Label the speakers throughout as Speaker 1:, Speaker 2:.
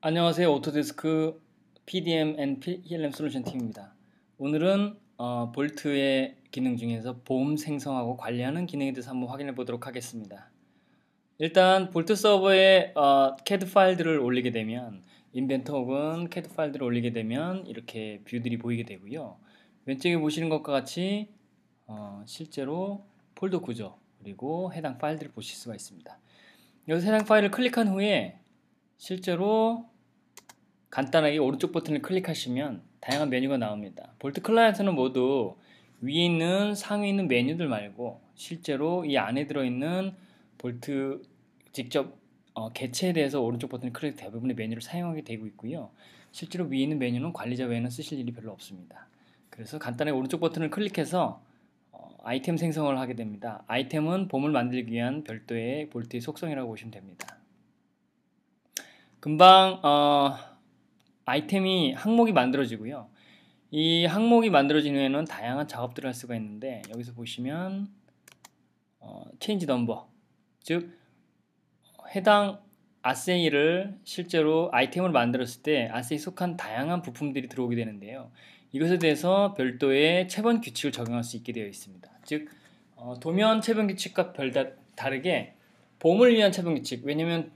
Speaker 1: 안녕하세요. 오토데스크 PDM 앤 PLM 솔루션 팀입니다. 오늘은 볼트의 기능 중에서 보험 생성하고 관리하는 기능에 대해서 한번 확인해 보도록 하겠습니다. 일단 볼트 서버에 CAD 파일들을 올리게 되면 인벤터 혹은 CAD 파일들을 올리게 되면 이렇게 뷰들이 보이게 되고요. 왼쪽에 보시는 것과 같이 실제로 폴더 구조 그리고 해당 파일들을 보실 수가 있습니다. 여기서 해당 파일을 클릭한 후에 실제로 간단하게 오른쪽 버튼을 클릭하시면 다양한 메뉴가 나옵니다. 볼트 클라이언트는 모두 위에 있는 상위에 있는 메뉴들 말고 실제로 이 안에 들어있는 볼트 직접 개체에 대해서 오른쪽 버튼을 클릭 대부분의 메뉴를 사용하게 되고 있고요. 실제로 위에 있는 메뉴는 관리자 외에는 쓰실 일이 별로 없습니다. 그래서 간단하게 오른쪽 버튼을 클릭해서 아이템 생성을 하게 됩니다. 아이템은 봄을 만들기 위한 별도의 볼트의 속성이라고 보시면 됩니다. 금방 아이템이 항목이 만들어지고요. 이 항목이 만들어진 후에는 다양한 작업들을 할 수가 있는데 여기서 보시면 change number, 즉 해당 아세이를 실제로 아이템을 만들었을 때 아세이에 속한 다양한 부품들이 들어오게 되는데요. 이것에 대해서 별도의 체번 규칙을 적용할 수 있게 되어 있습니다. 즉 도면 체번 규칙과 다르게 봄을 위한 체번 규칙, 왜냐하면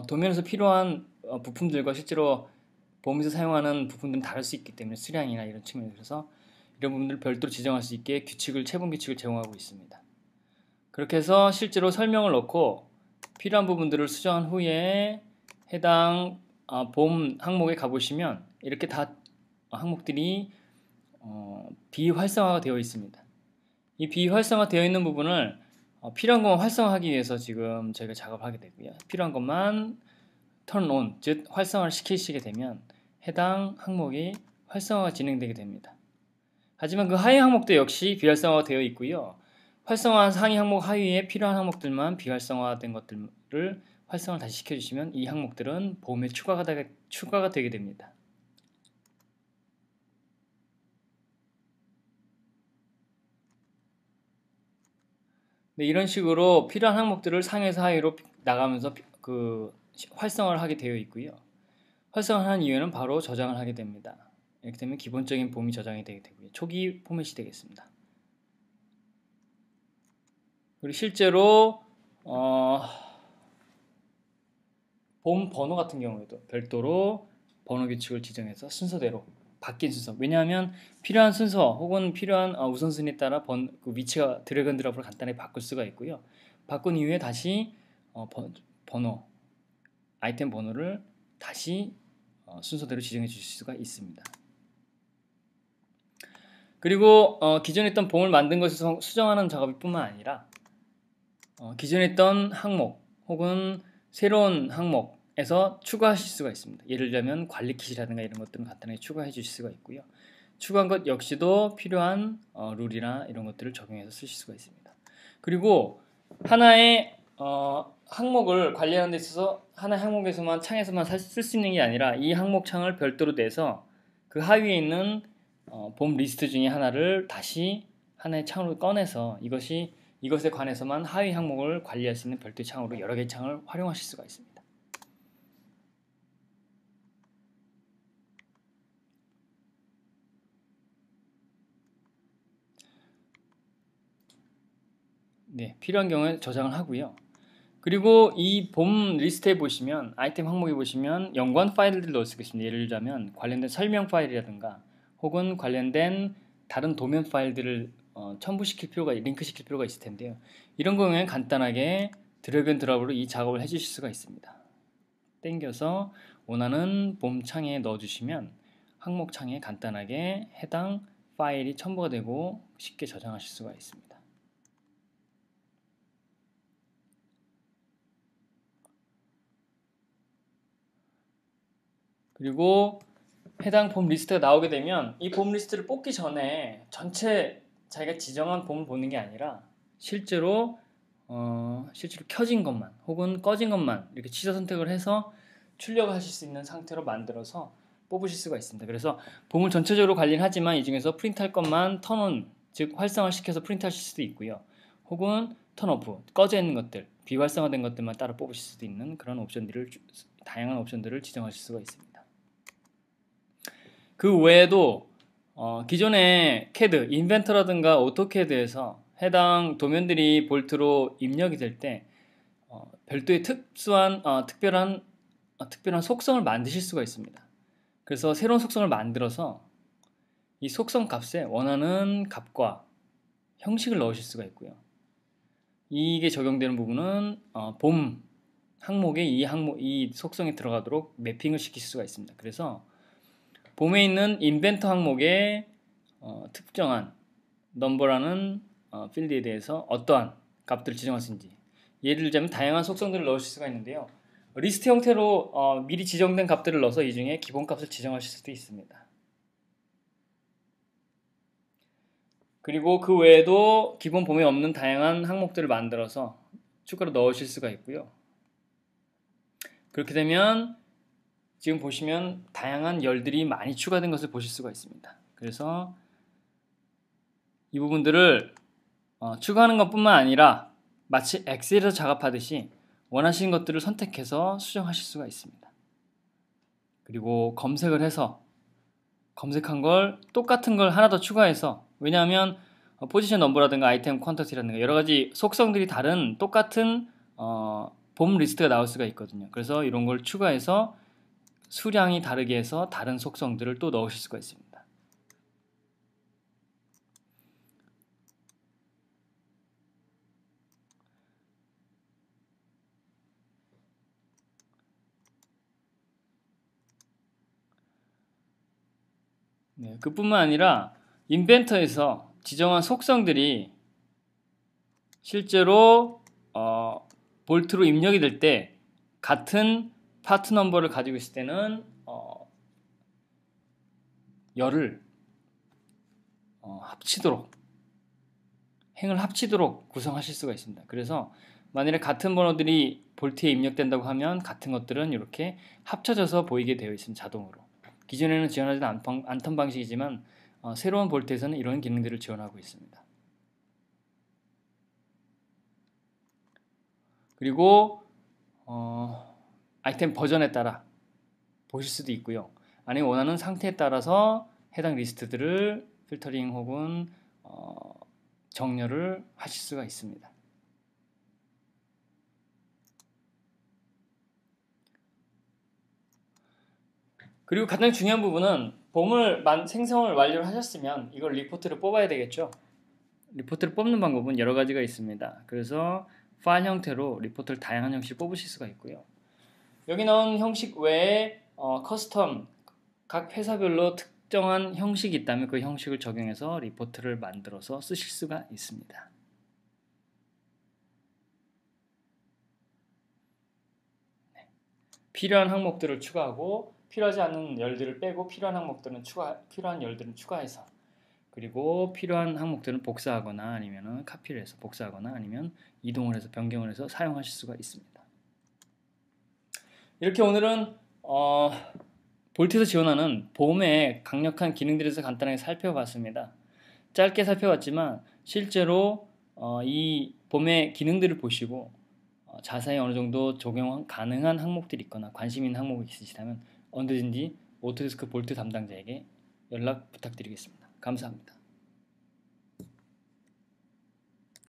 Speaker 1: 도면에서 필요한 부품들과 실제로 봄에서 사용하는 부품들은 다를 수 있기 때문에 수량이나 이런 측면에서 이런 부분들을 별도로 지정할 수 있게 체본 규칙을 제공하고 있습니다. 그렇게 해서 실제로 설명을 넣고 필요한 부분들을 수정한 후에 해당 봄 항목에 가보시면 이렇게 다 항목들이 비활성화가 되어 있습니다. 이 비활성화 되어 있는 부분을 필요한 것만 활성화하기 위해서 지금 저희가 작업을 하게 되고요. 필요한 것만 turn on, 즉 활성화를 시키시게 되면 해당 항목이 활성화가 진행되게 됩니다. 하지만 그 하위 항목도 역시 비활성화가 되어 있고요. 활성화한 상위 항목 하위에 필요한 항목들만 비활성화된 것들을 활성화를 다시 시켜주시면 이 항목들은 봄에 추가가 되게 됩니다. 네, 이런 식으로 필요한 항목들을 상에서 하위로 나가면서 활성화를 하게 되어 있고요. 활성화한 이후에는 바로 저장을 하게 됩니다. 이렇게 되면 기본적인 봄이 저장이 되게 되고요. 초기 포맷이 되겠습니다. 그리고 실제로 봄 번호 같은 경우에도 별도로 번호 규칙을 지정해서 순서대로 바뀐 순서, 왜냐하면 필요한 순서 혹은 필요한 우선순위에 따라 그 위치가 드래그 앤 드롭으로 간단하게 바꿀 수가 있고요. 바꾼 이후에 다시 번호, 아이템 번호를 다시 순서대로 지정해 주실 수가 있습니다. 그리고 기존에 있던 봄을 만든 것을 수정하는 작업일 뿐만 아니라 기존에 있던 항목 혹은 새로운 항목에서 추가하실 수가 있습니다. 예를 들면 관리 킷이라든가 이런 것들은 간단하게 추가해 주실 수가 있고요. 추가한 것 역시도 필요한 룰이나 이런 것들을 적용해서 쓰실 수가 있습니다. 그리고 하나의 항목을 관리하는 데 있어서 하나의 항목에서만 창에서만 쓸 수 있는 게 아니라 이 항목 창을 별도로 내서 그 하위에 있는 봄 리스트 중에 하나를 다시 하나의 창으로 꺼내서 이것에 관해서만 하위 항목을 관리할 수 있는 별도의 창으로 여러 개의 창을 활용하실 수가 있습니다. 네, 필요한 경우에 저장을 하고요. 그리고 이 봄 리스트에 보시면 아이템 항목에 보시면 연관 파일들을 넣을 수가 있습니다. 예를 들자면 관련된 설명 파일이라든가 혹은 관련된 다른 도면 파일들을 첨부시킬 필요가 링크시킬 필요가 있을 텐데요. 이런 경우에는 간단하게 드래그 앤 드롭으로 이 작업을 해주실 수가 있습니다. 땡겨서 원하는 봄 창에 넣어주시면 항목 창에 간단하게 해당 파일이 첨부가 되고 쉽게 저장하실 수가 있습니다. 그리고 해당 봄 리스트가 나오게 되면 이 봄 리스트를 뽑기 전에 전체 자기가 지정한 봄을 보는 게 아니라 실제로 켜진 것만 혹은 꺼진 것만 이렇게 취사 선택을 해서 출력하실 수 있는 상태로 만들어서 뽑으실 수가 있습니다. 그래서 봄을 전체적으로 관리는 하지만 이 중에서 프린트할 것만 턴온, 즉 활성화시켜서 프린트하실 수도 있고요. 혹은 턴오프, 꺼져 있는 것들 비활성화된 것들만 따로 뽑으실 수도 있는 그런 다양한 옵션들을 지정하실 수가 있습니다. 그 외에도 기존의 CAD, 인벤터라든가 오토캐드에서 해당 도면들이 볼트로 입력이 될 때 별도의 특별한 속성을 만드실 수가 있습니다. 그래서 새로운 속성을 만들어서 이 속성 값에 원하는 값과 형식을 넣으실 수가 있고요. 이게 적용되는 부분은 봄 항목에 이 속성이 들어가도록 매핑을 시킬 수가 있습니다. 그래서 봄에 있는 인벤터 항목에 특정한 넘버라는 필드에 대해서 어떠한 값들을 지정할 수 있는지, 예를 들자면 다양한 속성들을 넣으실 수가 있는데요. 리스트 형태로 미리 지정된 값들을 넣어서 이 중에 기본값을 지정하실 수도 있습니다. 그리고 그 외에도 기본 봄에 없는 다양한 항목들을 만들어서 추가로 넣으실 수가 있고요. 그렇게 되면 지금 보시면 다양한 열들이 많이 추가된 것을 보실 수가 있습니다. 그래서 이 부분들을 추가하는 것뿐만 아니라 마치 엑셀에서 작업하듯이 원하시는 것들을 선택해서 수정하실 수가 있습니다. 그리고 검색을 해서 검색한 걸 똑같은 걸 하나 더 추가해서, 왜냐하면 포지션 넘버라든가 아이템 퀀터티라든가 여러 가지 속성들이 다른 똑같은 봄 리스트가 나올 수가 있거든요. 그래서 이런 걸 추가해서 수량이 다르게 해서 다른 속성들을 또 넣으실 수가 있습니다. 네, 그뿐만 아니라 인벤터에서 지정한 속성들이 실제로 볼트로 입력이 될 때 같은 파트 넘버를 가지고 있을 때는 열을 행을 합치도록 구성하실 수가 있습니다. 그래서 만일에 같은 번호들이 볼트에 입력된다고 하면 같은 것들은 이렇게 합쳐져서 보이게 되어 있습니다. 자동으로. 기존에는 지원하지 않던 방식이지만 새로운 볼트에서는 이런 기능들을 지원하고 있습니다. 그리고 아이템 버전에 따라 보실 수도 있고요. 아니면 원하는 상태에 따라서 해당 리스트들을 필터링 혹은 정렬을 하실 수가 있습니다. 그리고 가장 중요한 부분은 봄을 생성을 완료를 하셨으면 이걸 리포트를 뽑아야 되겠죠. 리포트를 뽑는 방법은 여러 가지가 있습니다. 그래서 파일 형태로 리포트를 다양한 형식을 뽑으실 수가 있고요. 여기 나온 형식 외에 커스텀, 각 회사별로 특정한 형식이 있다면 그 형식을 적용해서 리포트를 만들어서 쓰실 수가 있습니다. 네. 필요한 항목들을 추가하고 필요하지 않은 열들을 빼고 필요한 열들은 추가해서, 그리고 필요한 항목들은 복사하거나 아니면 카피를 해서 복사하거나 아니면 이동을 해서 변경을 해서 사용하실 수가 있습니다. 이렇게 오늘은 볼트에서 지원하는 봄의 강력한 기능들에 대해서 간단하게 살펴봤습니다. 짧게 살펴봤지만 실제로 이 봄의 기능들을 보시고 자세히 어느 정도 적용 가능한 항목들이 있거나 관심 있는 항목이 있으시다면 언제든지 오토데스크 볼트 담당자에게 연락 부탁드리겠습니다. 감사합니다.